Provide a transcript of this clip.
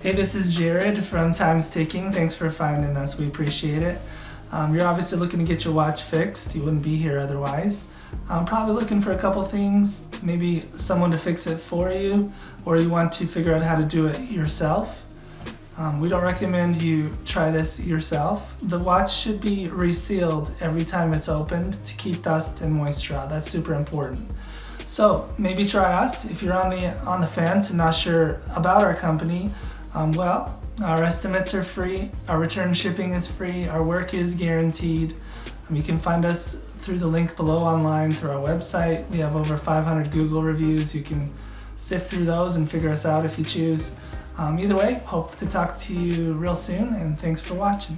Hey, this is Jared from Time's Ticking. Thanks for finding us. We appreciate it. You're obviously looking to get your watch fixed. You wouldn't be here otherwise. I'm probably looking for a couple things, maybe someone to fix it for you, or you want to figure out how to do it yourself. We don't recommend you try this yourself. The watch should be resealed every time it's opened to keep dust and moisture out. That's super important. So maybe try us. If you're on the fence and not sure about our company, our estimates are free, our return shipping is free, our work is guaranteed. You can find us through the link below online through our website. We have over 500 Google reviews. You can sift through those and figure us out if you choose. Either way, hope to talk to you real soon, and thanks for watching.